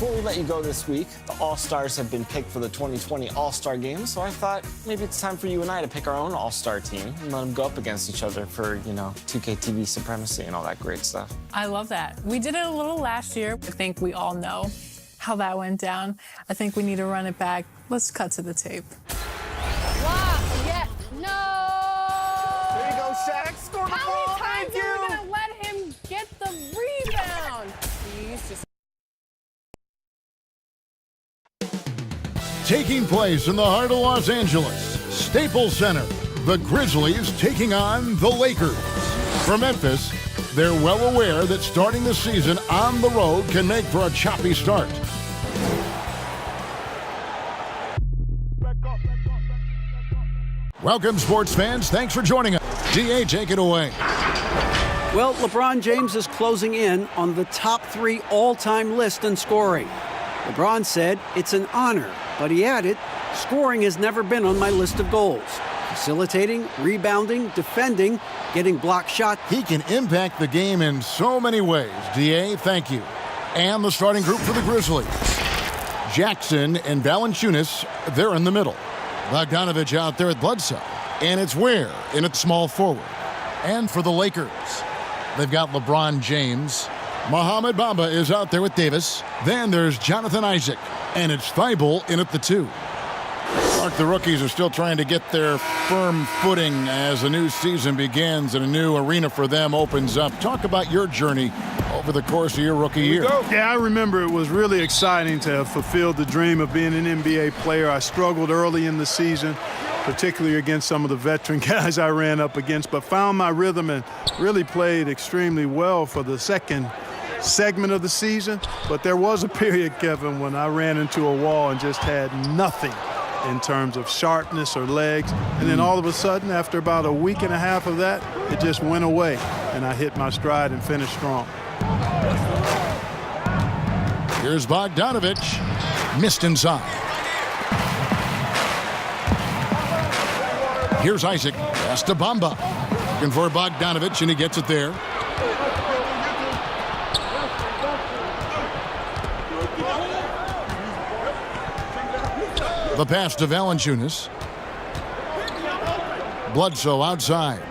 Before we let you go this week, the All-Stars have been picked for the 2020 All-Star Game, so I thought maybe it's time for you and I to pick our own All-Star team and let them go up against each other for, 2K TV supremacy and all that great stuff. I love that. We did it a little last year. I think we all know how that went down. I think we need to run it back. Let's cut to the tape. Wow, yeah, no! There you go, Shaq. Score the ball. How many times are we going to let him get the rebound? He's just... Taking place in the heart of Los Angeles, Staples Center, the Grizzlies taking on the Lakers. From Memphis, they're well aware that starting the season on the road can make for a choppy start. Welcome, sports fans. Thanks for joining us. DA, take it away. Well, LeBron James is closing in on the top 3 all-time list in scoring. LeBron said it's an honor, but he added, scoring has never been on my list of goals. Facilitating, rebounding, defending, getting block shot. He can impact the game in so many ways. DA, thank you. And the starting group for the Grizzlies. Jackson and Valanciunas, they're in the middle. Bogdanovich out there at Bledsoe. And it's Ware in at small forward. And for the Lakers, they've got LeBron James. Mohamed Bamba is out there with Davis. Then there's Jonathan Isaac. And it's Thibault in at the 2. Mark, the rookies are still trying to get their firm footing as a new season begins and a new arena for them opens up. Talk about your journey over the course of your rookie year. Yeah, I remember it was really exciting to have fulfilled the dream of being an NBA player. I struggled early in the season, particularly against some of the veteran guys I ran up against, but found my rhythm and really played extremely well for the second segment of the season. But there was a period, Kevin, when I ran into a wall and just had nothing in terms of sharpness or legs. And then all of a sudden, after about a week and a half of that, it just went away. And I hit my stride and finished strong. Here's Bogdanovich. Missed inside. Here's Isaac. Pass to Bamba. Looking for Bogdanovich, and he gets it there. The pass to Valanciunas. Bledsoe outside.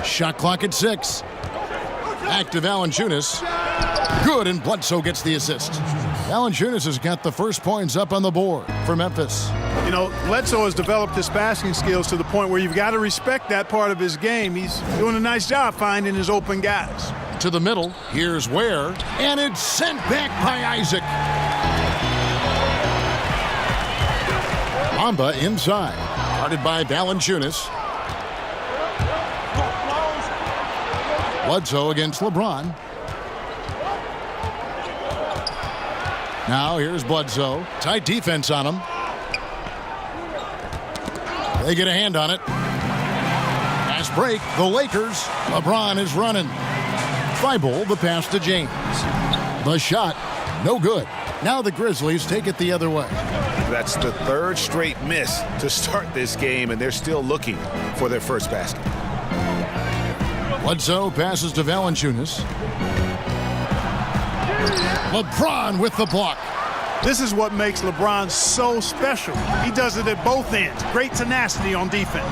Shot clock at 6. Back to Valanciunas. Good, and Bledsoe gets the assist. Valanciunas has got the first points up on the board for Memphis. You know, Bledsoe has developed his passing skills to the point where you've got to respect that part of his game. He's doing a nice job finding his open guys. To the middle, here's Ware, and it's sent back by Isaac. Bamba inside, guarded by Valanciunas. Bledsoe against LeBron. Now here's Bledsoe. Tight defense on him. They get a hand on it. Fast break. The Lakers. LeBron is running. Thibault, the pass to James. The shot, no good. Now the Grizzlies take it the other way. That's the 3rd straight miss to start this game, and they're still looking for their first basket. Bledsoe passes to Valanciunas. LeBron with the block. This is what makes LeBron so special. He does it at both ends. Great tenacity on defense.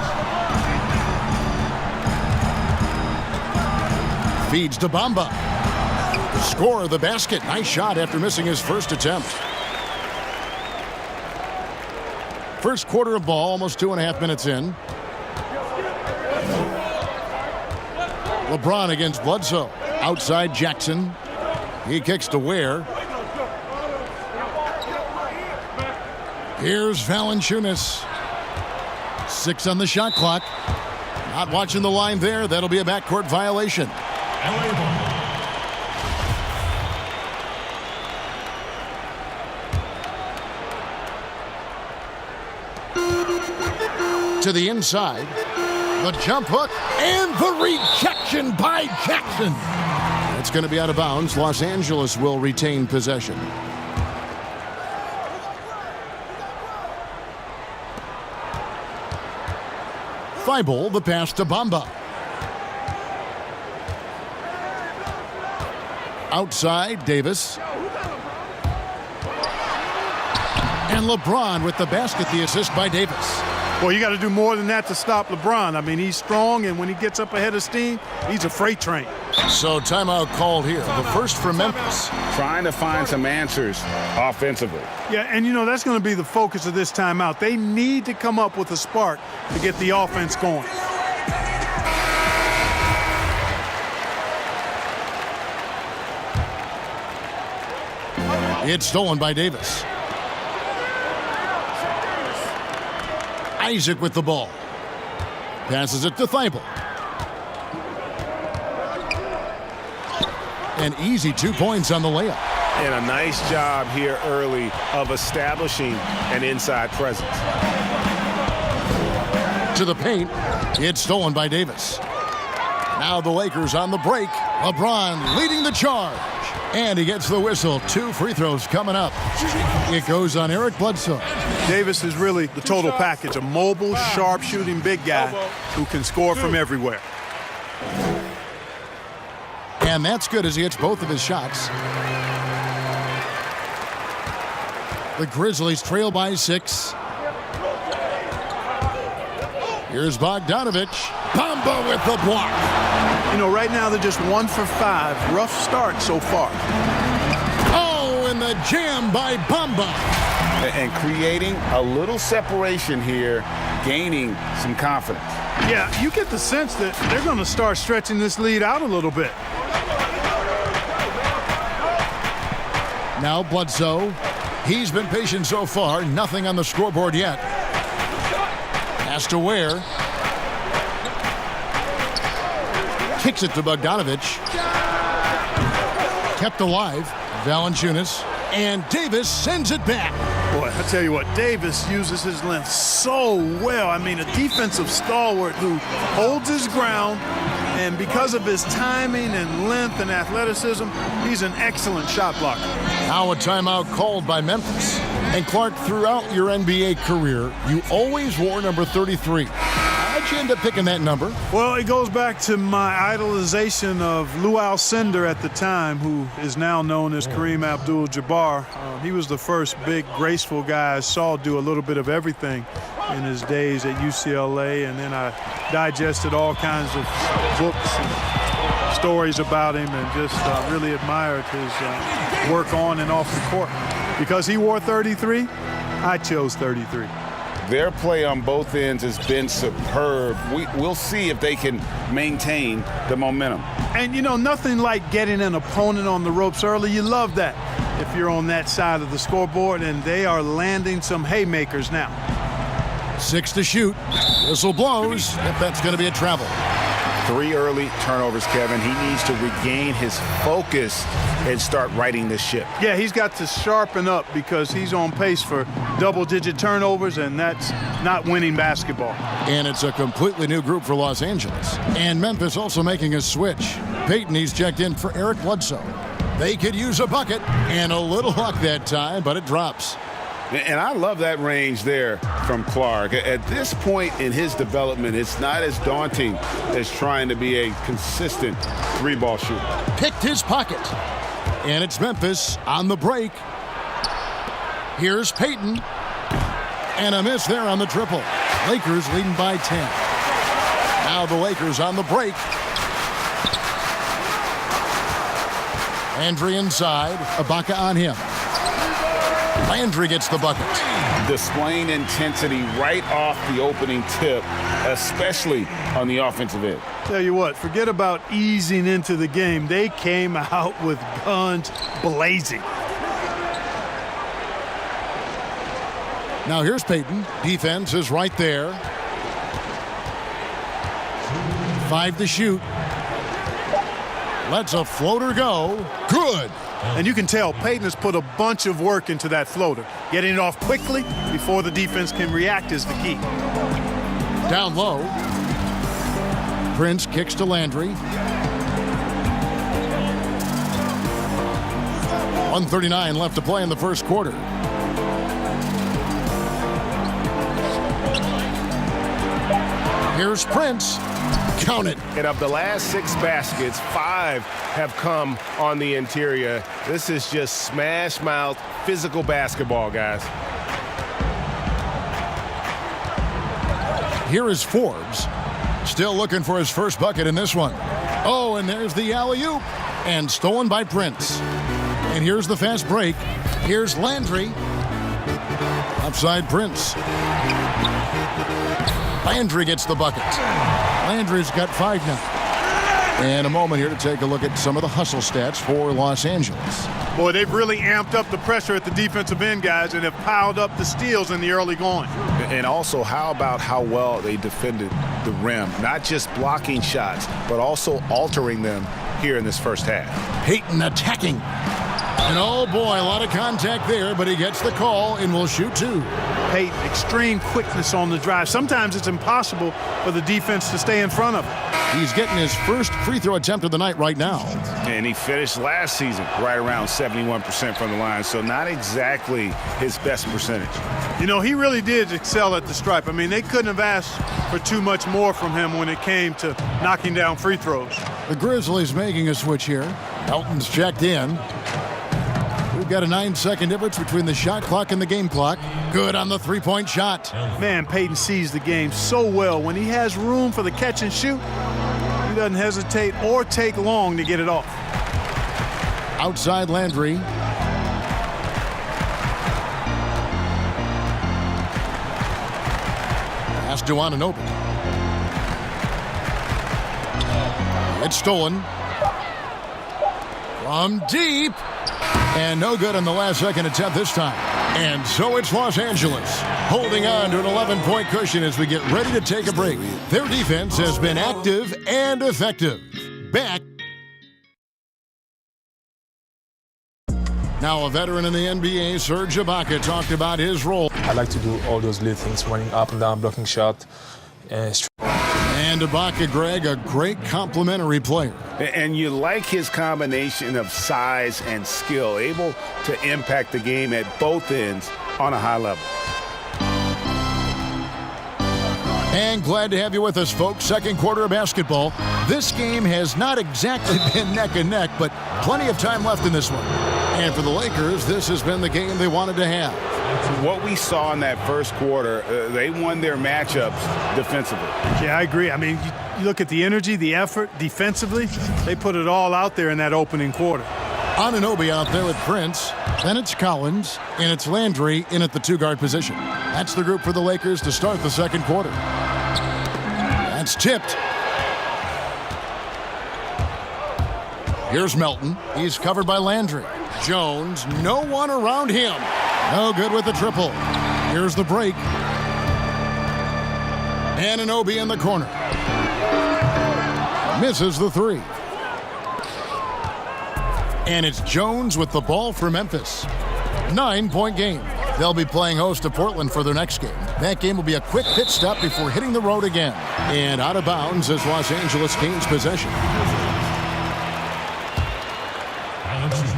Feeds to Bamba. Score the basket. Nice shot after missing his first attempt. First quarter of ball, almost 2.5 minutes in. LeBron against Bledsoe. Outside Jackson. He kicks to Ware. Here's Valanciunas. 6 on the shot clock. Not watching the line there. That'll be a backcourt violation. To the inside. The jump hook and the rejection by Jackson. It's going to be out of bounds. Los Angeles will retain possession. Thibault, the pass to Bamba. outside, Davis. And LeBron with the basket, the assist by Davis. Well, you got to do more than that to stop LeBron. I mean, he's strong, and when he gets up ahead of steam, he's a freight train. So timeout called here. The first for Memphis. Trying to find some answers offensively. Yeah, and that's going to be the focus of this timeout. They need to come up with a spark to get the offense going. It's stolen by Davis. Isaac with the ball. Passes it to Thibault. An easy 2 points on the layup. And a nice job here early of establishing an inside presence. To the paint. It's stolen by Davis. Now the Lakers on the break. LeBron leading the charge. And he gets the whistle. 2 free throws coming up. It goes on Eric Bledsoe. Davis is really the total package. A mobile, sharp-shooting big guy who can score from everywhere. And that's good as he hits both of his shots. The Grizzlies trail by 6. Here's Bogdanović. Bamba with the block. Right now they're just 1 for 5. Rough start so far. Oh, and the jam by Bamba. And creating a little separation here, gaining some confidence. Yeah, you get the sense that they're going to start stretching this lead out a little bit. Now Bledsoe. He's been patient so far. Nothing on the scoreboard yet. Has to Ware. Kicks it to Bogdanović. Kept alive. Valanciunas. And Davis sends it back. Boy, I tell you what, Davis uses his length so well. I mean, a defensive stalwart who holds his ground, and because of his timing and length and athleticism, he's an excellent shot blocker. Now a timeout called by Memphis. And Clark, throughout your NBA career, you always wore number 33. How'd you end up picking that number? Well, it goes back to my idolization of Lou Alcindor at the time, who is now known as Kareem Abdul-Jabbar. He was the first big, graceful guy I saw do a little bit of everything in his days at UCLA, and then I digested all kinds of books and stories about him and just really admired his work on and off the court. Because he wore 33, I chose 33. Their play on both ends has been superb. We'll see if they can maintain the momentum. And, nothing like getting an opponent on the ropes early. You love that if you're on that side of the scoreboard, and they are landing some haymakers now. 6 to shoot. Whistle blows. If that's going to be a travel. 3 early turnovers, Kevin. He needs to regain his focus and start righting this ship. Yeah, he's got to sharpen up because he's on pace for double-digit turnovers, and that's not winning basketball. And it's a completely new group for Los Angeles. And Memphis also making a switch. Payton, he's checked in for Eric Bledsoe. They could use a bucket and a little luck that time, but it drops. And I love that range there from Clark. At this point in his development, it's not as daunting as trying to be a consistent 3-ball shooter. Picked his pocket. And it's Memphis on the break. Here's Payton. And a miss there on the triple. Lakers leading by 10. Now the Lakers on the break. Landry inside. Ibaka on him. Landry gets the bucket. Displaying intensity right off the opening tip, especially on the offensive end. Tell you what, forget about easing into the game. They came out with guns blazing. Now here's Payton. Defense is right there. 5 to shoot. Lets a floater go. Good. And you can tell Payton has put a bunch of work into that floater. Getting it off quickly before the defense can react is the key. Down low. Prince kicks to Landry. 1:39 left to play in the first quarter. Here's Prince. Count it. And of the last 6 baskets, 5 have come on the interior. This is just smash mouth, physical basketball, guys. Here is Forbes, still looking for his first bucket in this one. Oh, and there's the alley-oop, and stolen by Prince. And here's the fast break. Here's Landry. Outside Prince. Landry gets the bucket. Landry's got 5 now. And a moment here to take a look at some of the hustle stats for Los Angeles. Boy, they've really amped up the pressure at the defensive end, guys, and have piled up the steals in the early going. And also, how about how well they defended the rim? Not just blocking shots, but also altering them here in this first half. Payton attacking. And oh boy, a lot of contact there, but he gets the call and will shoot 2. Payton, extreme quickness on the drive. Sometimes it's impossible for the defense to stay in front of him. He's getting his first free throw attempt of the night right now. And he finished last season right around 71% from the line, so not exactly his best percentage. You know, he really did excel at the stripe. I mean, they couldn't have asked for too much more from him when it came to knocking down free throws. The Grizzlies making a switch here. Elton's checked in. We've got a 9-second difference between the shot clock and the game clock. Good on the three-point shot. Man, Payton sees the game so well. When he has room for the catch and shoot, he doesn't hesitate or take long to get it off. Outside Landry. Pass to Anunoby. It's stolen. From deep. And no good on the last second attempt this time. And so it's Los Angeles holding on to an 11-point cushion as we get ready to take a break. Their defense has been active and effective. Back. Now a veteran in the NBA, Serge Ibaka, talked about his role. I like to do all those little things, running up and down, blocking shot. And Ibaka, Greg, a great complementary player. And you like his combination of size and skill, able to impact the game at both ends on a high level. And glad to have you with us, folks. Second quarter of basketball. This game has not exactly been neck and neck, but plenty of time left in this one. And for the Lakers, this has been the game they wanted to have. What we saw in that first quarter, they won their matchups defensively. Yeah, I agree. I mean, you look at the energy, the effort defensively, they put it all out there in that opening quarter. Anunoby out there with Prince. Then it's Collins, and it's Landry in at the 2-guard position. That's the group for the Lakers to start the second quarter. That's tipped. Here's Melton. He's covered by Landry. Jones, no one around him. No good with the triple. Here's the break. Anunoby in the corner. Misses the 3. And it's Jones with the ball for Memphis. 9-point game. They'll be playing host to Portland for their next game. That game will be a quick pit stop before hitting the road again. And out of bounds as Los Angeles gains possession.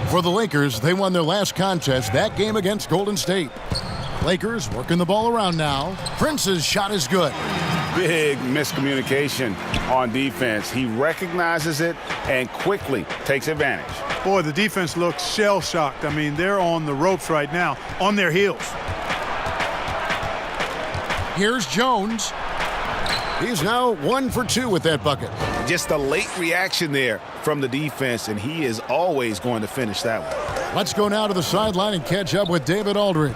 For the Lakers, they won their last contest, that game against Golden State. Lakers working the ball around now. Prince's shot is good. Big miscommunication on defense. He recognizes it and quickly takes advantage. Boy, the defense looks shell-shocked. I mean, they're on the ropes right now, on their heels. Here's Jones. He's now 1 for 2 with that bucket. Just a late reaction there from the defense, and he is always going to finish that one. Let's go now to the sideline and catch up with David Aldridge.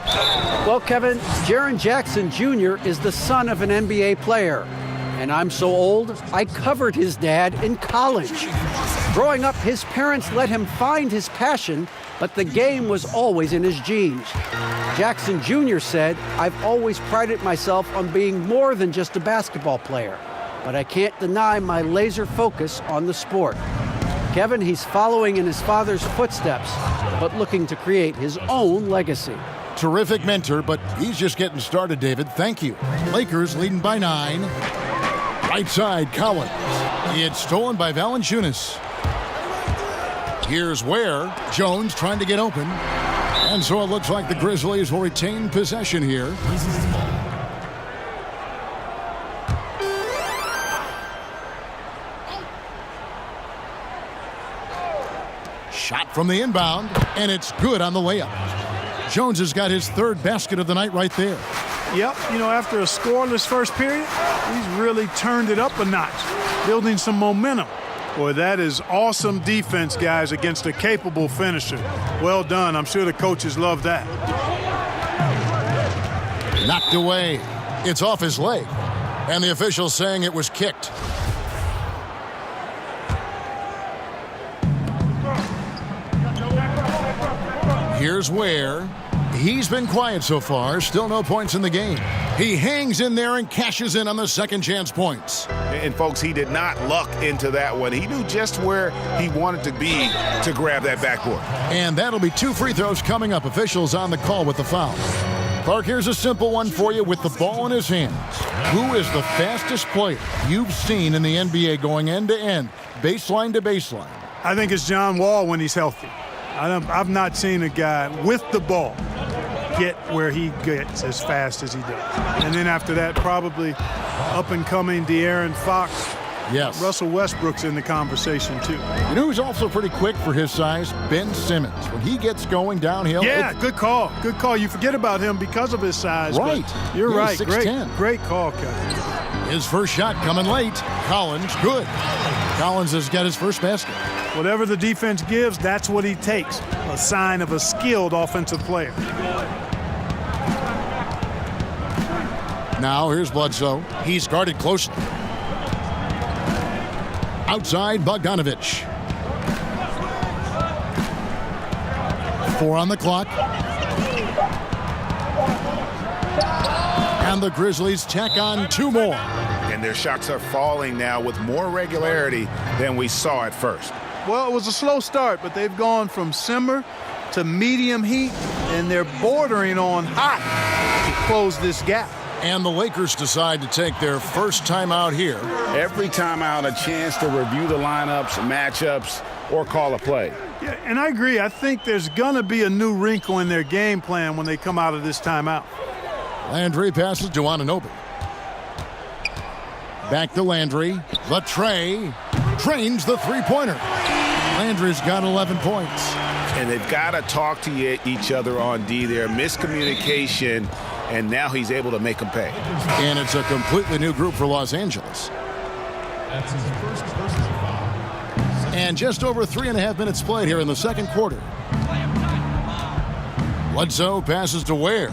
Well, Kevin, Jaren Jackson Jr. is the son of an NBA player. And I'm so old, I covered his dad in college. Growing up, his parents let him find his passion, but the game was always in his genes. Jackson Jr. said, "I've always prided myself on being more than just a basketball player, but I can't deny my laser focus on the sport." Kevin, he's following in his father's footsteps, but looking to create his own legacy. Terrific mentor, but he's just getting started, David. Thank you. Lakers leading by 9. Right side, Collins. It's stolen by Valanciunas. Here's Ware. Jones trying to get open. And so it looks like the Grizzlies will retain possession here. from the inbound, and it's good on the layup. Jones has got his third basket of the night right there. Yep, after a scoreless first period, he's really turned it up a notch, building some momentum. Boy, that is awesome defense, guys, against a capable finisher. Well done. I'm sure the coaches love that. Knocked away. It's off his leg, and the official saying it was kicked. Here's Ware. He's been quiet so far. Still no points in the game. He hangs in there and cashes in on the second chance points. And, folks, he did not luck into that one. He knew just where he wanted to be to grab that backboard. And that'll be 2 free throws coming up. Officials on the call with the foul. Clark, here's a simple one for you with the ball in his hands. Who is the fastest player you've seen in the NBA going end-to-end, baseline to baseline? I think it's John Wall when he's healthy. I've not seen a guy with the ball get where he gets as fast as he does. And then after that, probably up-and-coming De'Aaron Fox. Yes. Russell Westbrook's in the conversation, too. You know who's also pretty quick for his size? Ben Simmons. When he gets going downhill. Yeah, good call. Good call. You forget about him because of his size. Right. You're right. 6'10". Great call, Kevin. His first shot coming late. Collins, good. Collins has got his first basket. Whatever the defense gives, that's what he takes. A sign of a skilled offensive player. Now here's Bledsoe. He's guarded closely. Outside, Bogdanovich. 4 on the clock. And the Grizzlies tack on 2 more. And their shots are falling now with more regularity than we saw at first. Well, it was a slow start, but they've gone from simmer to medium heat, and they're bordering on hot to close this gap. And the Lakers decide to take their first timeout here. Every timeout, a chance to review the lineups, matchups, or call a play. Yeah, and I agree. I think there's going to be a new wrinkle in their game plan when they come out of this timeout. Landry passes to Anunoby. Back to Landry. The tray drains the three-pointer. Landry's got 11 points. And they've got to talk to each other on D there. Miscommunication, and now he's able to make them pay. And it's a completely new group for Los Angeles. That's his first personal foul. And just over 3.5 minutes played here in the second quarter. Bledsoe passes to Ware.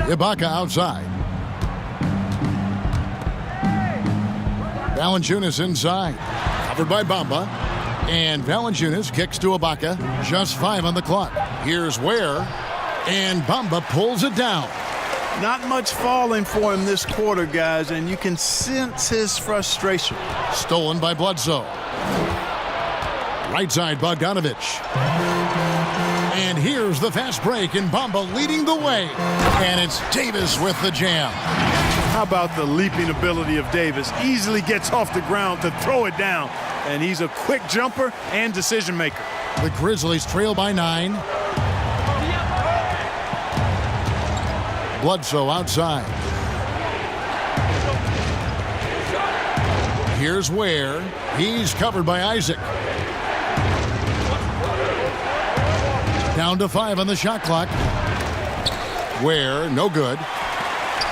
Ibaka outside. Valanciunas inside. Covered by Bamba. And Valanciunas kicks to Ibaka. Just 5 on the clock. Here's Ware. And Bamba pulls it down. Not much falling for him this quarter, guys, and you can sense his frustration. Stolen by Bledsoe. Right side, Bogdanovich. And here's the fast break, and Bamba leading the way. And it's Davis with the jam. How about the leaping ability of Davis? Easily gets off the ground to throw it down. And he's a quick jumper and decision maker. The Grizzlies trail by 9. Bledsoe outside. Here's Ware. He's covered by Isaac. Down to 5 on the shot clock. Ware, no good.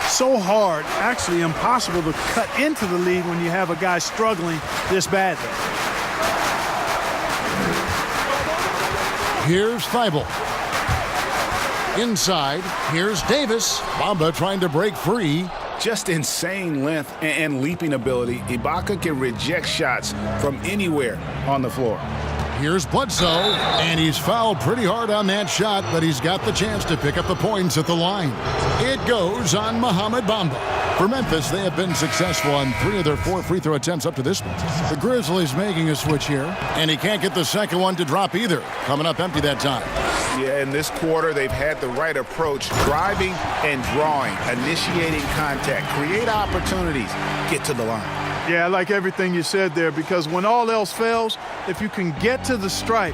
So hard, actually impossible to cut into the lead when you have a guy struggling this badly. Here's Thibault. Inside, here's Davis. Bamba trying to break free. Just insane length and leaping ability. Ibaka can reject shots from anywhere on the floor. Here's Bledsoe, and he's fouled pretty hard on that shot, but he's got the chance to pick up the points at the line. It goes on Mohamed Bamba. For Memphis, they have been successful on 3 of their 4 free throw attempts up to this point. The Grizzlies making a switch here, and he can't get the second one to drop either. Coming up empty that time. Yeah, in this quarter, they've had the right approach, driving and drawing, initiating contact, create opportunities, get to the line. Yeah, I like everything you said there, because when all else fails, if you can get to the stripe,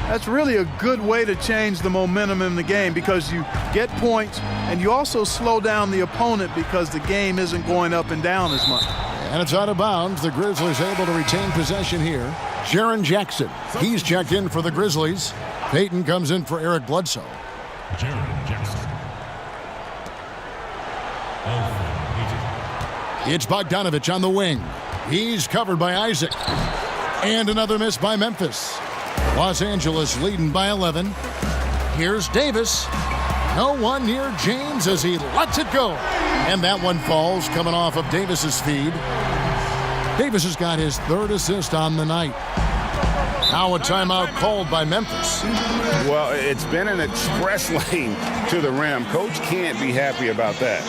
that's really a good way to change the momentum in the game, because you get points and you also slow down the opponent because the game isn't going up and down as much. And it's out of bounds. The Grizzlies able to retain possession here. Jaren Jackson. He's checked in for the Grizzlies. Payton comes in for Eric Bledsoe. Jaren Jackson. It's Bogdanovich on the wing. He's covered by Isaac. And another miss by Memphis. Los Angeles leading by 11. Here's Davis. No one near James as he lets it go. And that one falls coming off of Davis's feed. Davis has got his third assist on the night. Now a timeout called by Memphis. Well, it's been an express lane to the rim. Coach can't be happy about that.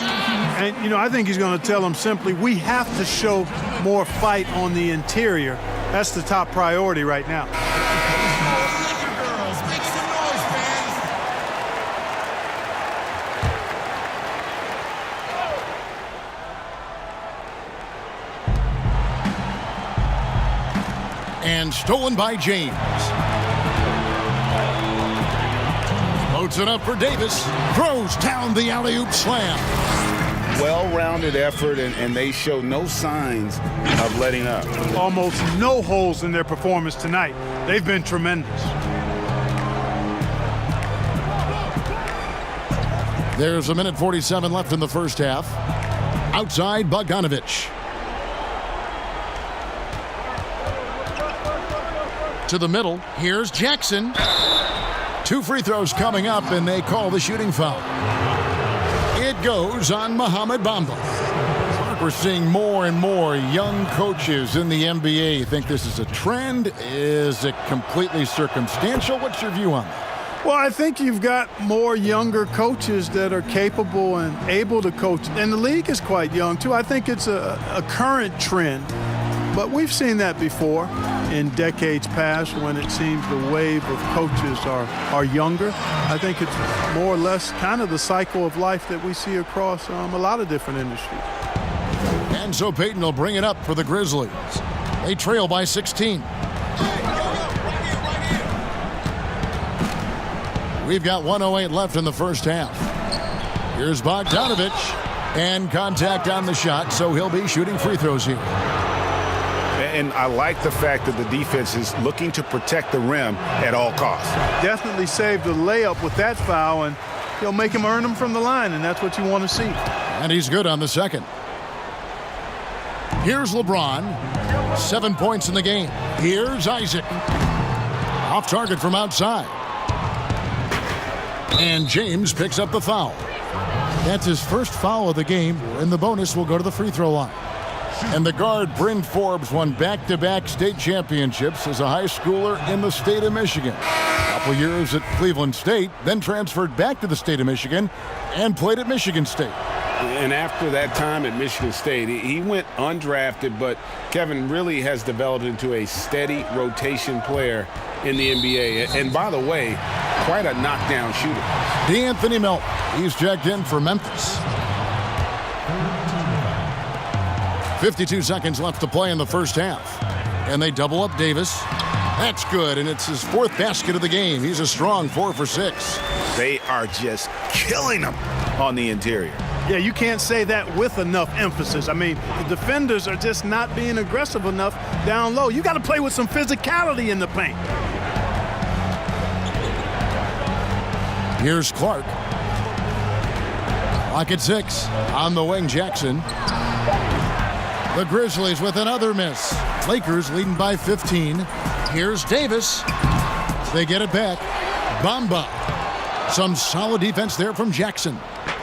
And, you know, I think he's going to tell them simply, we have to show more fight on the interior. That's the top priority right now. And stolen by James. Loads it up for Davis. Throws down the alley-oop slam. Well-rounded effort, and they show no signs of letting up. Almost no holes in their performance tonight. They've been tremendous. There's a minute 47 left in the first half. Outside, Bogdanovich. To the middle. Here's Jackson. 2 free throws coming up, and they call the shooting foul. It goes on Mohamed Bamba. We're seeing more and more young coaches in the NBA. Think this is a trend? Is it completely circumstantial? What's your view on that? Well, I think you've got more younger coaches that are capable and able to coach. And the league is quite young, too. I think it's a current trend. But we've seen that before in decades past when it seems the wave of coaches are younger. I think it's more or less kind of the cycle of life that we see across a lot of different industries. And so Payton will bring it up for the Grizzlies. They trail by 16. We've got 1:08 left in the first half. Here's Bogdanovich. And contact on the shot, so he'll be shooting free throws here. And I like the fact that the defense is looking to protect the rim at all costs. Definitely saved the layup with that foul, and he'll make him earn them from the line, and that's what you want to see. And he's good on the second. Here's LeBron. 7 points in the game. Here's Isaac. Off target from outside. And James picks up the foul. That's his first foul of the game, and the bonus will go to the free throw line. And the guard, Bryn Forbes, won back-to-back state championships as a high schooler in the state of Michigan. A couple years at Cleveland State, then transferred back to the state of Michigan and played at Michigan State. And after that time at Michigan State, he went undrafted, but Kevin really has developed into a steady rotation player in the NBA. And by the way, quite a knockdown shooter. DeAnthony Melton, he's checked in for Memphis. 52 seconds left to play in the first half. And they double up Davis. That's good, and it's his 4th basket of the game. He's a strong 4 for 6. They are just killing him on the interior. Yeah, you can't say that with enough emphasis. I mean, the defenders are just not being aggressive enough down low. You got to play with some physicality in the paint. Here's Clark. Clock at 6. On the wing, Jackson. The Grizzlies with another miss. Lakers leading by 15. Here's Davis. They get it back. Bamba. Some solid defense there from Jackson.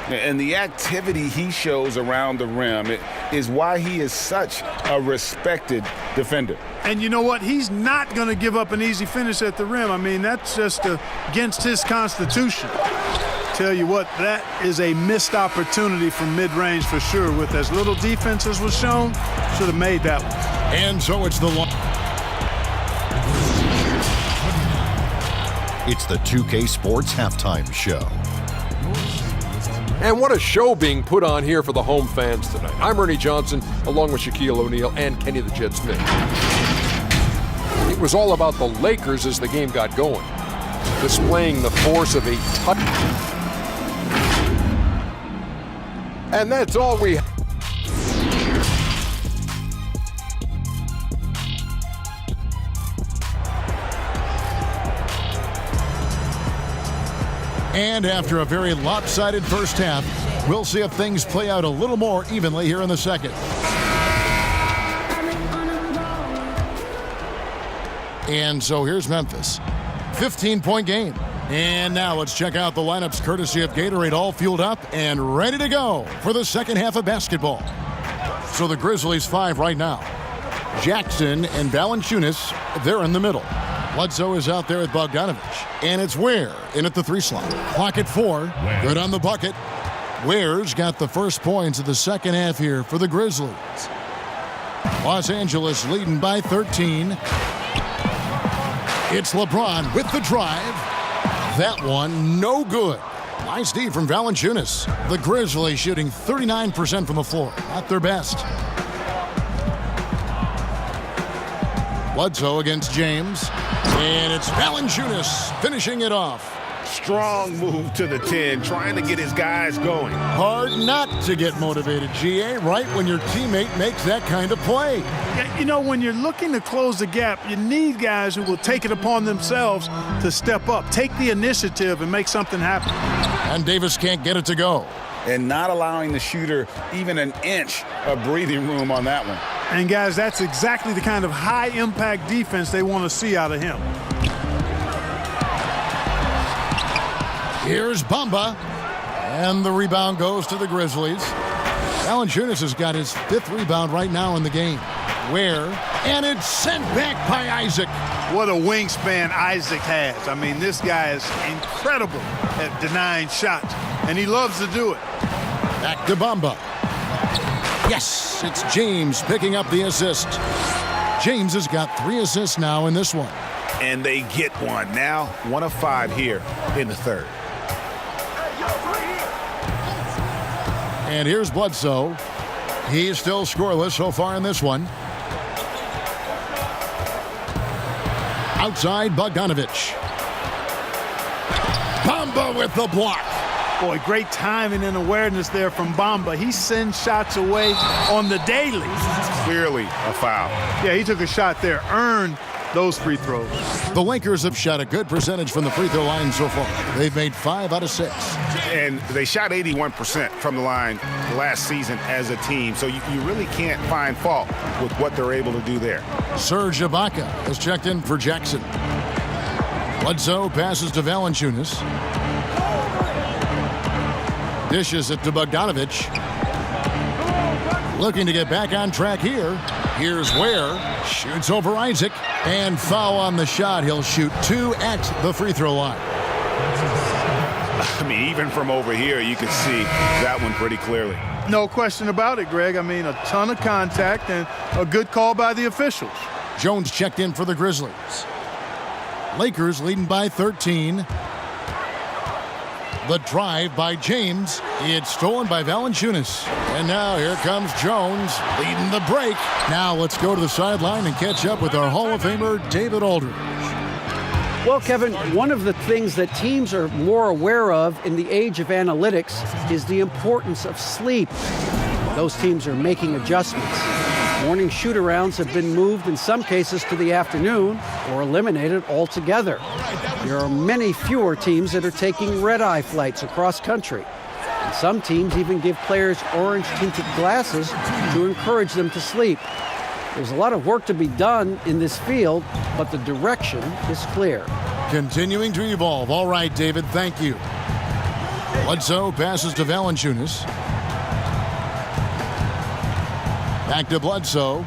And the activity he shows around the rim is why he is such a respected defender. And you know what? He's not going to give up an easy finish at the rim. I mean, that's just against his constitution. Tell you what, that is a missed opportunity from mid-range for sure. With as little defense as was shown, should have made that one. And so it's the one. It's the 2K Sports Halftime Show. And what a show being put on here for the home fans tonight. I'm Ernie Johnson, along with Shaquille O'Neal and Kenny the Jet Smith. It was all about the Lakers as the game got going, displaying the force of a touch. And that's all we have. And after a very lopsided first half, we'll see if things play out a little more evenly here in the second. And so here's Memphis. 15-point game. And now let's check out the lineups courtesy of Gatorade, all fueled up and ready to go for the second half of basketball. So the Grizzlies 5 right now. Jackson and Valanciunas, they're in the middle. Bledsoe is out there with Bogdanovich. And it's Ware in at the 3 slot. Clock at 4. Good on the bucket. Ware's got the first points of the second half here for the Grizzlies. Los Angeles leading by 13. It's LeBron with the drive. That one, no good. Nice D from Valanciunas. The Grizzlies shooting 39% from the floor. Not their best. Bledsoe against James. And it's Valanciunas finishing it off. Strong move to the 10, trying to get his guys going. Hard not to get motivated, GA, right when your teammate makes that kind of play. Yeah, you know, when you're looking to close the gap, you need guys who will take it upon themselves to step up, take the initiative, and make something happen. And Davis can't get it to go. And not allowing the shooter even an inch of breathing room on that one. And, guys, that's exactly the kind of high-impact defense they want to see out of him. Here's Bamba, and the rebound goes to the Grizzlies. Valanciunas has got his 5th rebound right now in the game. Ware, and it's sent back by Isaac. What a wingspan Isaac has. I mean, this guy is incredible at denying shots, and he loves to do it. Back to Bamba. Yes, it's James picking up the assist. James has got 3 assists now in this one. And they get one. Now 1 of 5 here in the third. And here's Bledsoe. He's still scoreless so far in this one. Outside, Bogdanovich. Bamba with the block. Boy, great timing and awareness there from Bamba. He sends shots away on the daily. Clearly a foul. Yeah, he took a shot there, earned those free throws. The Lakers have shot a good percentage from the free throw line so far. They've made 5 out of 6. And they shot 81% from the line last season as a team. So you really can't find fault with what they're able to do there. Serge Ibaka has checked in for Jackson. Bledsoe passes to Valanciunas. Dishes it to Bogdanovich. Looking to get back on track here. Here's Ware. Shoots over Isaac. And foul on the shot. He'll shoot 2 at the free throw line. I mean, even from over here, you can see that one pretty clearly. No question about it, Greg. I mean, a ton of contact and a good call by the officials. Jones checked in for the Grizzlies. Lakers leading by 13. The drive by James. It's stolen by Valanciunas. And now here comes Jones leading the break. Now let's go to the sideline and catch up with our Hall of Famer, David Aldridge. Well, Kevin, one of the things that teams are more aware of in the age of analytics is the importance of sleep. Those teams are making adjustments. Morning shoot-arounds have been moved in some cases to the afternoon or eliminated altogether. There are many fewer teams that are taking red-eye flights across country. And some teams even give players orange-tinted glasses to encourage them to sleep. There's a lot of work to be done in this field, but the direction is clear. Continuing to evolve. All right, David, thank you. Bledsoe passes to Valanciunas. Back to Bledsoe.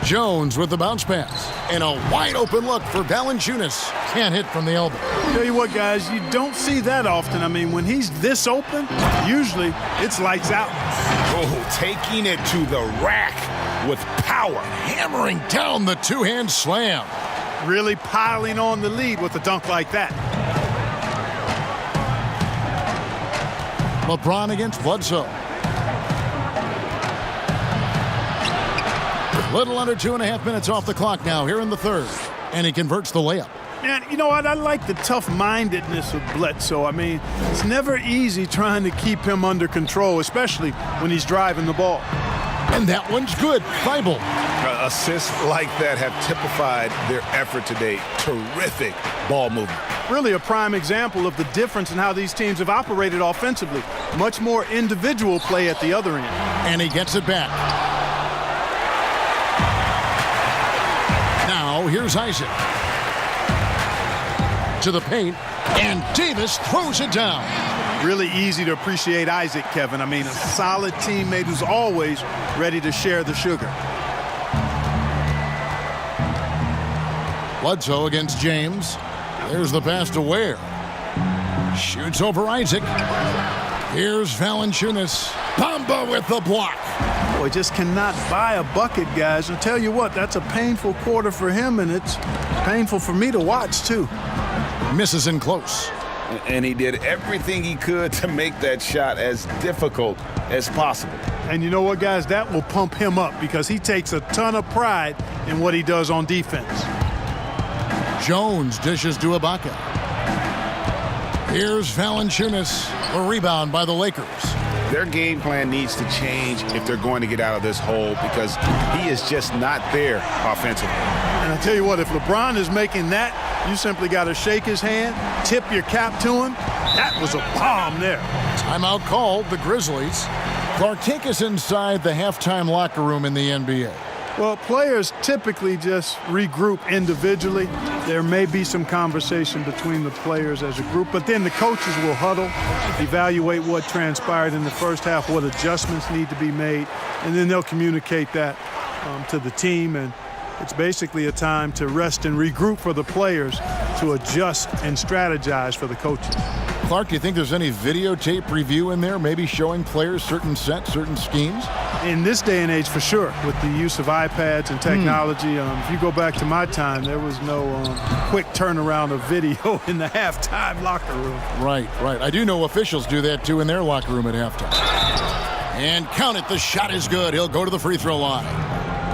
Jones with the bounce pass. And a wide open look for Valanciunas. Can't hit from the elbow. Tell you what, guys, you don't see that often. I mean, when he's this open, usually it's lights out. Oh, taking it to the rack with power. Hammering down the two-hand slam. Really piling on the lead with a dunk like that. LeBron against Bledsoe. Little under 2.5 minutes off the clock now here in the third. And he converts the layup. Man, you know what? I like the tough-mindedness of Bledsoe. I mean, it's never easy trying to keep him under control, especially when he's driving the ball. And that one's good. Thibault. Assists like that have typified their effort today. Terrific ball movement. really a prime example of the difference in how these teams have operated offensively. Much more individual play at the other end. And he gets it back. Now here's Isaac. To the paint, and Davis throws it down. Really easy to appreciate Isaac, Kevin. I mean, a solid teammate who's always ready to share the sugar. Bledsoe against James. There's the pass to Ware. Shoots over Isaac. Here's Valanciunas. Bamba with the block. Boy, just cannot buy a bucket, guys. I'll tell you what, that's a painful quarter for him, and it's painful for me to watch, too. Misses in close. And he did everything he could to make that shot as difficult as possible. And you know what, guys? That will pump him up because he takes a ton of pride in what he does on defense. Jones dishes to Ibaka. Here's Valanciunas. A rebound by the Lakers. Their game plan needs to change if they're going to get out of this hole because he is just not there offensively. And I tell you what, if LeBron is making that, you simply got to shake his hand, tip your cap to him. That was a bomb there. Timeout called, the Grizzlies. Clark, take us inside the halftime locker room in the NBA. Well, players typically just regroup individually. There may be some conversation between the players as a group, but then the coaches will huddle, evaluate what transpired in the first half, what adjustments need to be made, and then they'll communicate that to the team. And it's basically a time to rest and regroup for the players to adjust and strategize for the coaches. Clark, do you think there's any videotape review in there, maybe showing players certain sets, certain schemes? In this day and age, for sure, with the use of iPads and technology. If you go back to my time, there was no quick turnaround of video in the halftime locker room. Right. I do know officials do that, too, in their locker room at halftime. And count it, the shot is good. He'll go to the free throw line.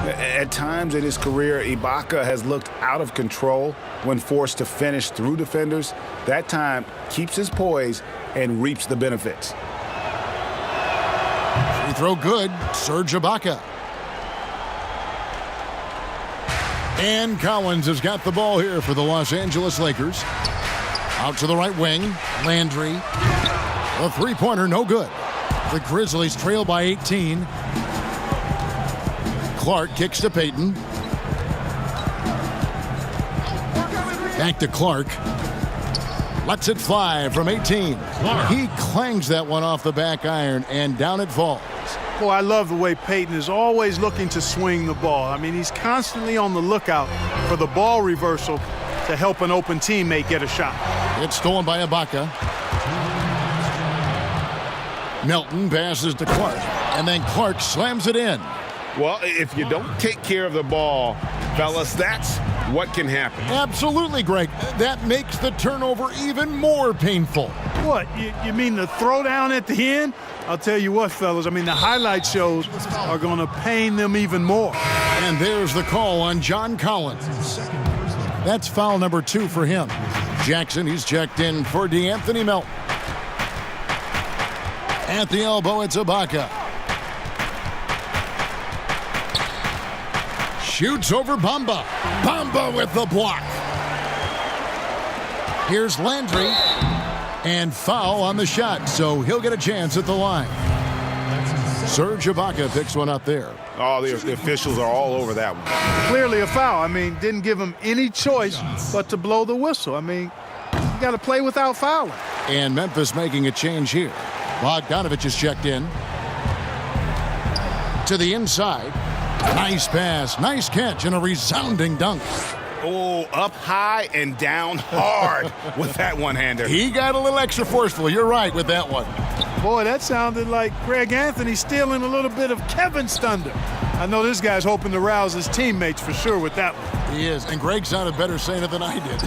At times in his career, Ibaka has looked out of control when forced to finish through defenders. That time keeps his poise and reaps the benefits. Free throw good. Serge Ibaka. And Collins has got the ball here for the Los Angeles Lakers. Out to the right wing. Landry. A three-pointer, no good. The Grizzlies trail by 18. Clark kicks to Payton. Back to Clark. Lets it fly from 18. Clark. He clangs that one off the back iron, and down it falls. Boy, I love the way Payton is always looking to swing the ball. I mean, he's constantly on the lookout for the ball reversal to help an open teammate get a shot. It's stolen by Ibaka. Melton passes to Clark, and then Clark slams it in. Well, if you don't take care of the ball, fellas, that's what can happen. Absolutely, Greg. That makes the turnover even more painful. What, you mean the throwdown at the end? I'll tell you what, fellas, I mean, the highlight shows are going to pain them even more. And there's the call on John Collins. That's foul number 2 for him. Jackson, he's checked in for DeAnthony Melton. At the elbow, it's Ibaka. Shoots over Bamba. Bamba with the block. Here's Landry. And foul on the shot, so he'll get a chance at the line. Serge Ibaka picks one up there. Oh, the officials are all over that one. Clearly a foul. I mean, didn't give him any choice but to blow the whistle. I mean, you got to play without fouling. And Memphis making a change here. Bogdanovich is checked in. To the inside. Nice pass, nice catch, and a resounding dunk. Oh, up high and down hard with that one-hander. He got a little extra forceful. You're right with that one. Boy, that sounded like Greg Anthony stealing a little bit of Kevin's thunder. I know this guy's hoping to rouse his teammates for sure with that one. He is, and Greg sounded better saying it than I did.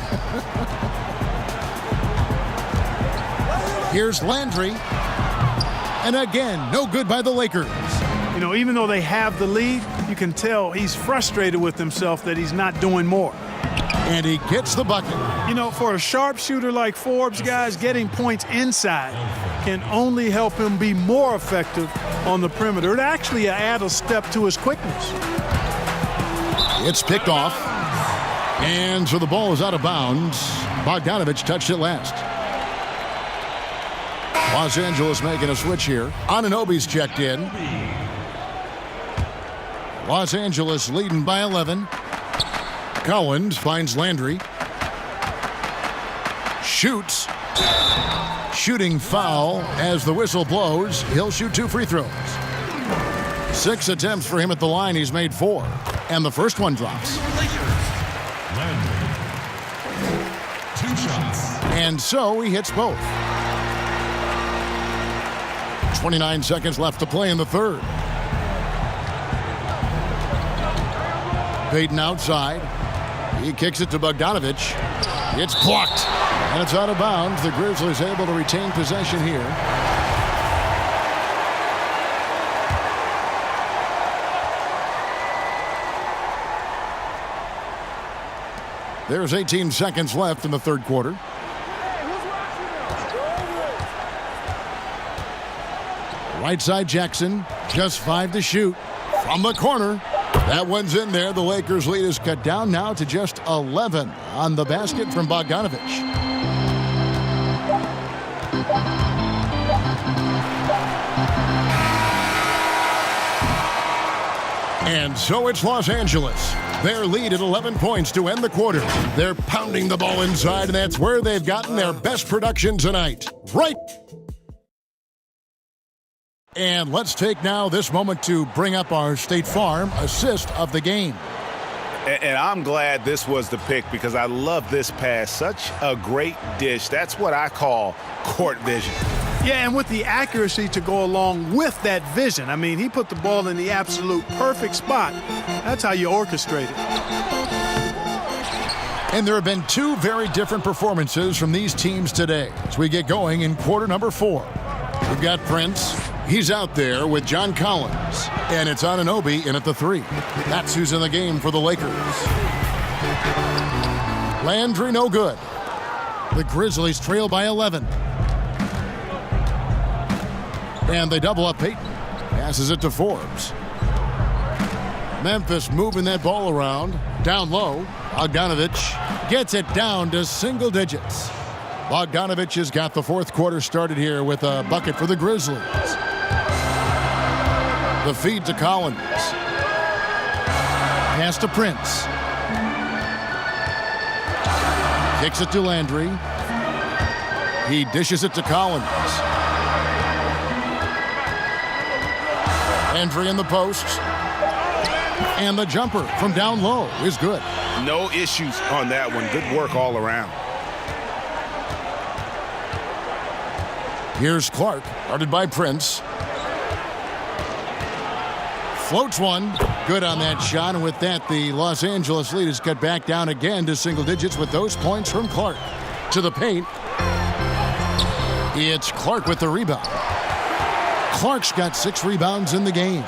Here's Landry. And again, no good by the Lakers. You know, even though they have the lead, you can tell he's frustrated with himself that he's not doing more. And he gets the bucket. You know, for a sharpshooter like Forbes, guys, getting points inside can only help him be more effective on the perimeter. It actually adds a step to his quickness. It's picked off. And so the ball is out of bounds. Bogdanovich touched it last. Los Angeles making a switch here. Anunoby's checked in. Los Angeles leading by 11. Collins finds Landry. Shoots. Shooting foul as the whistle blows. He'll shoot 2 free throws. 6 attempts for him at the line. He's made 4. And the first one drops. Landry. 2 shots. And so he hits both. 29 seconds left to play in the third. Payton outside. He kicks it to Bogdanovich. It's blocked. And it's out of bounds. The Grizzlies able to retain possession here. There's 18 seconds left in the third quarter. Right side Jackson, just 5 to shoot from the corner. That one's in there. The Lakers' lead is cut down now to just 11 on the basket from Bogdanovich. And so it's Los Angeles. Their lead at 11 points to end the quarter. They're pounding the ball inside, and that's where they've gotten their best production tonight. Right. And let's take now this moment to bring up our State Farm assist of the game. And I'm glad this was the pick because I love this pass. Such a great dish. That's what I call court vision. Yeah, and with the accuracy to go along with that vision. I mean, he put the ball in the absolute perfect spot. That's how you orchestrate it. And there have been 2 very different performances from these teams today as we get going in quarter number 4. We've got Prince. He's out there with John Collins. And it's Anunoby in at the 3. That's who's in the game for the Lakers. Landry no good. The Grizzlies trail by 11. And they double up Payton. Passes it to Forbes. Memphis moving that ball around. Down low. Bogdanovich gets it down to single digits. Bogdanovich has got the fourth quarter started here with a bucket for the Grizzlies. The feed to Collins. Pass to Prince. Kicks it to Landry. He dishes it to Collins. Landry in the post. And the jumper from down low is good. No issues on that one. Good work all around. Here's Clark, guarded by Prince. Floats one. Good on that shot. And with that, the Los Angeles lead is cut back down again to single digits with those points from Clark. To the paint. It's Clark with the rebound. Clark's got 6 rebounds in the game.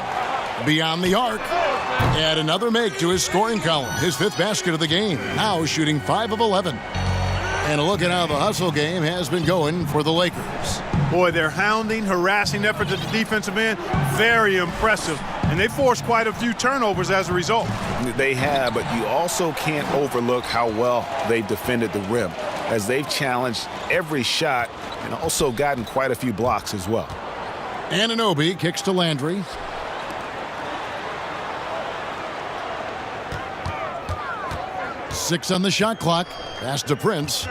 Beyond the arc. Add another make to his scoring column. His 5th basket of the game. Now shooting 5 of 11. And a look at how the hustle game has been going for the Lakers. Boy, their hounding, harassing efforts at the defensive end, very impressive. And they forced quite a few turnovers as a result. They have, but you also can't overlook how well they've defended the rim, as they've challenged every shot and also gotten quite a few blocks as well. Anunoby kicks to Landry. Six on the shot clock. Pass to Prince.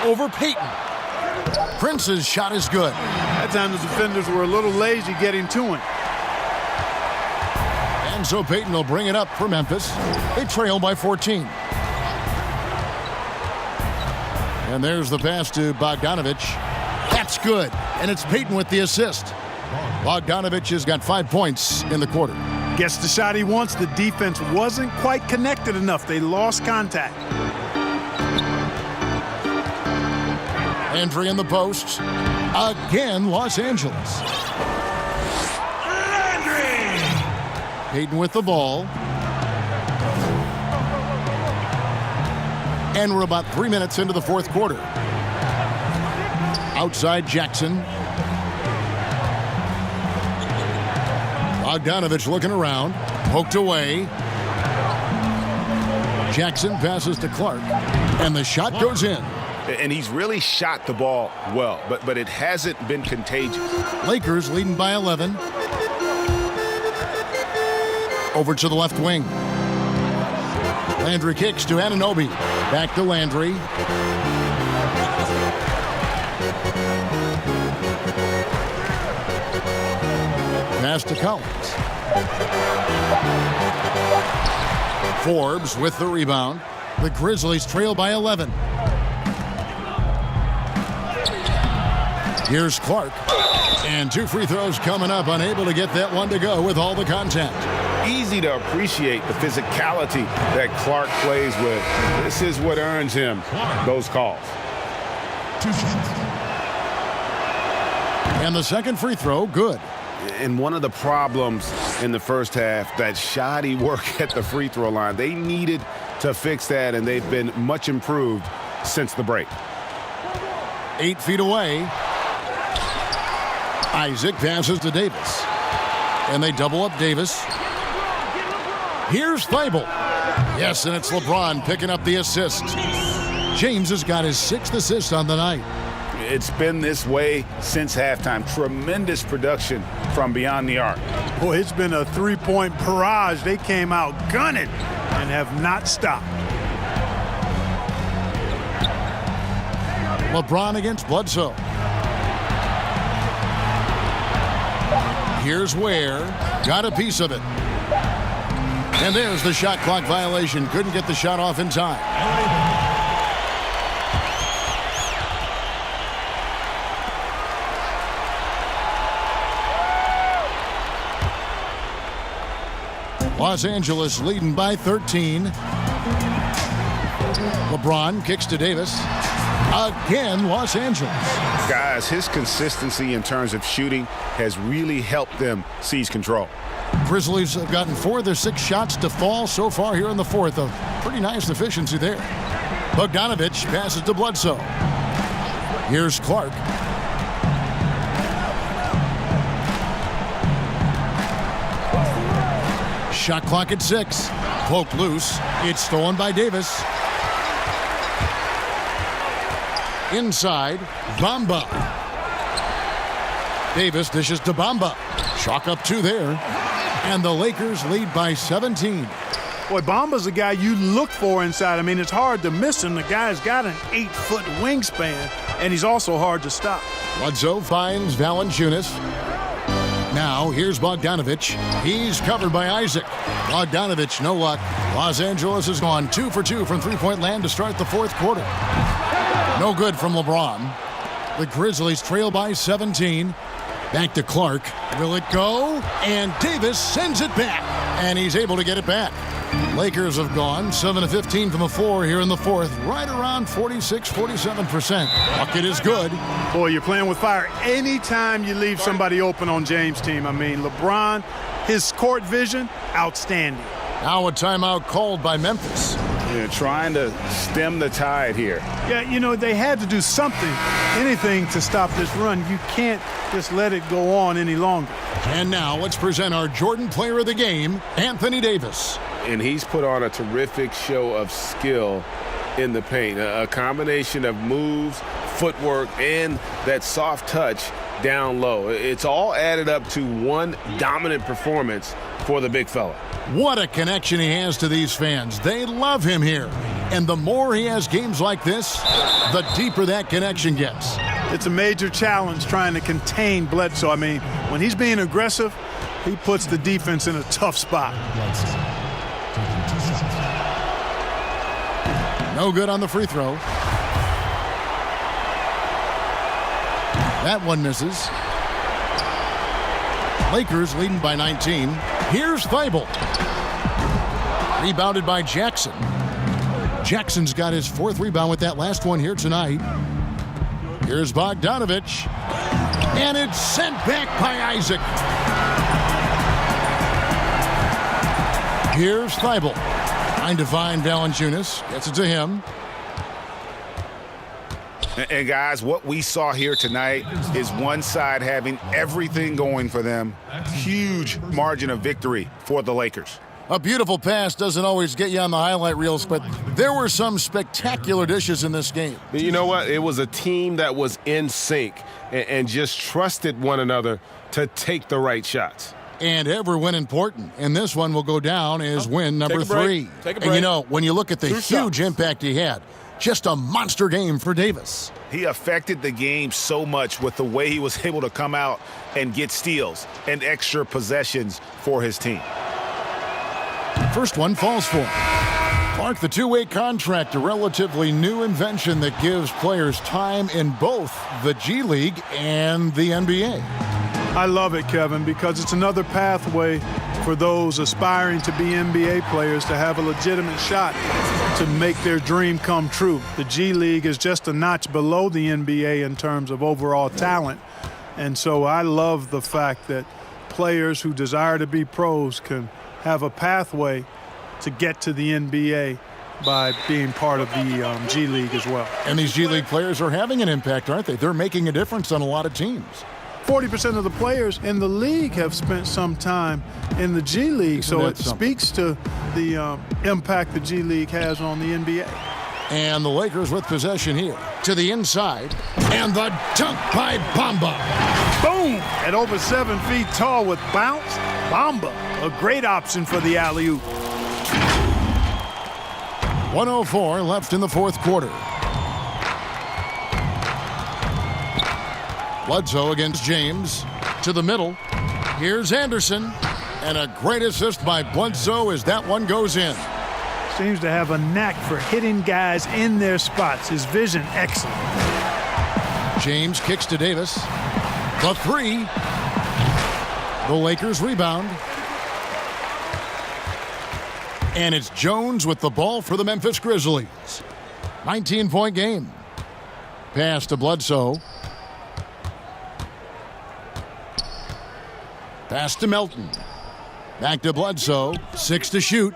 Over Payton. Prince's shot is good. That time the defenders were a little lazy getting to him. And so Payton will bring it up for Memphis. They trail by 14. And there's the pass to Bogdanovich. That's good. And it's Payton with the assist. Bogdanovich has got 5 points in the quarter. Gets the shot he wants. The defense wasn't quite connected enough. They lost contact. Entry in the post. Again, Los Angeles. Payton with the ball. And we're about 3 minutes into the fourth quarter. Outside Jackson. Bogdanovich looking around. Poked away. Jackson passes to Clark, and the shot goes in. And he's really shot the ball well, but it hasn't been contagious. Lakers leading by 11. Over to the left wing. Landry kicks to Anunoby. Back to Landry. Pass to Collins. Forbes with the rebound. The Grizzlies trail by 11. Here's Clark. And 2 free throws coming up. Unable to get that one to go with all the contact. Easy to appreciate the physicality that Clark plays with. This is what earns him those calls. 2 shots. And the second free throw, good. And one of the problems in the first half, that shoddy work at the free throw line. They needed to fix that, and they've been much improved since the break. 8 feet away. Isaac passes to Davis. And they double up Davis. Here's Thibault. Yes, and it's LeBron picking up the assist. James has got his 6th assist on the night. It's been this way since halftime. Tremendous production from beyond the arc. Boy, it's been a three-point barrage. They came out gunning and have not stopped. LeBron against Bledsoe. Here's Ware. Got a piece of it. And there's the shot clock violation. Couldn't get the shot off in time. Los Angeles leading by 13. LeBron kicks to Davis. Again, Los Angeles. Guys, his consistency in terms of shooting has really helped them seize control. Grizzlies have gotten 4 of their 6 shots to fall so far here in the fourth. A pretty nice efficiency there. Bogdanovich passes to Bledsoe. Here's Clark. Shot clock at 6. Poked loose. It's stolen by Davis. Inside, Bamba. Davis dishes to Bamba. Chalk up 2 there. And the Lakers lead by 17. Boy, Bamba's a guy you look for inside. I mean, it's hard to miss him. The guy's got an 8-foot wingspan, and he's also hard to stop. Bledsoe finds Valanciunas. Now, here's Bogdanovich. He's covered by Isaac. Bogdanovich, no luck. Los Angeles has gone 2 for 2 from three-point land to start the fourth quarter. No good from LeBron. The Grizzlies trail by 17. Back to Clark. Will it go? And Davis sends it back. And he's able to get it back. Lakers have gone 7 of 15 from the floor here in the fourth. Right around 46-47%. Bucket is good. Boy, you're playing with fire anytime you leave somebody open on James' team. I mean, LeBron, his court vision, outstanding. Now a timeout called by Memphis. Yeah, trying to stem the tide here. Yeah, you know, they had to do something, anything to stop this run. You can't just let it go on any longer. And now let's present our Jordan Player of the Game, Anthony Davis. And he's put on a terrific show of skill in the paint. A combination of moves, footwork, and that soft touch down low. It's all added up to one dominant performance for the big fella. What a connection he has to these fans. They love him here. And the more he has games like this, the deeper that connection gets. It's a major challenge trying to contain Bledsoe. I mean, when he's being aggressive, he puts the defense in a tough spot. No good on the free throw. That one misses. Lakers leading by 19. Here's Thibault. Rebounded by Jackson. Jackson's got his 4th rebound with that last one here tonight. Here's Bogdanovich. And it's sent back by Isaac. Here's Thibault. Trying to find Valanciunas. Gets it to him. And guys, what we saw here tonight is one side having everything going for them. Huge margin of victory for the Lakers. A beautiful pass doesn't always get you on the highlight reels, but there were some spectacular dishes in this game. You know what? It was a team that was in sync and just trusted one another to take the right shots. And every win important. And this one will go down as win number 3. Take a break. And you know, when you look at the huge impact he had, just a monster game for Davis. He affected the game so much with the way he was able to come out and get steals and extra possessions for his team. First one falls for him. Clark, the two-way contract, a relatively new invention that gives players time in both the G League and the NBA. I love it, Kevin, because it's another pathway for those aspiring to be NBA players to have a legitimate shot to make their dream come true. The G League is just a notch below the NBA in terms of overall talent. And so I love the fact that players who desire to be pros can have a pathway to get to the NBA by being part of the G League as well. And these G League players are having an impact, aren't they? They're making a difference on a lot of teams. 40% of the players in the league have spent some time in the G League, so it speaks to the impact the G League has on the NBA. And the Lakers with possession here. To the inside, and the dunk by Bamba. Boom! At over 7 feet tall with bounce, Bamba, a great option for the alley-oop. 1:04 left in the fourth quarter. Bledsoe against James. To the middle. Here's Anderson. And a great assist by Bledsoe as that one goes in. Seems to have a knack for hitting guys in their spots. His vision, excellent. James kicks to Davis. The three. The Lakers rebound. And it's Jones with the ball for the Memphis Grizzlies. 19-point game. Pass to Bledsoe. Pass to Melton. Back to Bledsoe. 6 to shoot.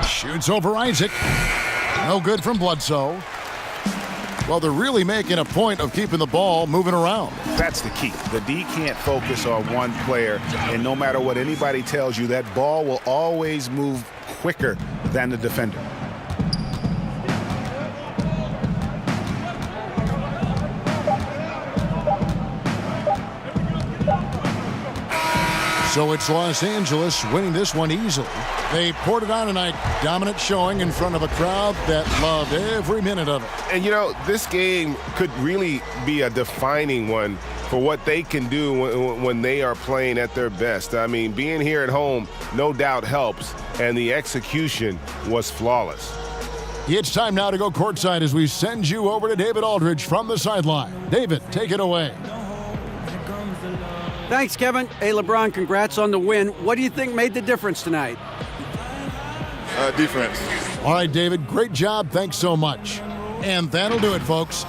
Shoots over Isaac. No good from Bledsoe. Well, they're really making a point of keeping the ball moving around. That's the key. The D can't focus on one player, and no matter what anybody tells you, that ball will always move quicker than the defender. So it's Los Angeles winning this one easily. They poured it on tonight, dominant showing in front of a crowd that loved every minute of it. And, you know, this game could really be a defining one for what they can do when they are playing at their best. I mean, being here at home no doubt helps, and the execution was flawless. It's time now to go courtside as we send you over to David Aldridge from the sideline. David, take it away. Thanks, Kevin. Hey, LeBron, congrats on the win. What do you think made the difference tonight? Defense. All right, David, great job. Thanks so much. And that'll do it, folks.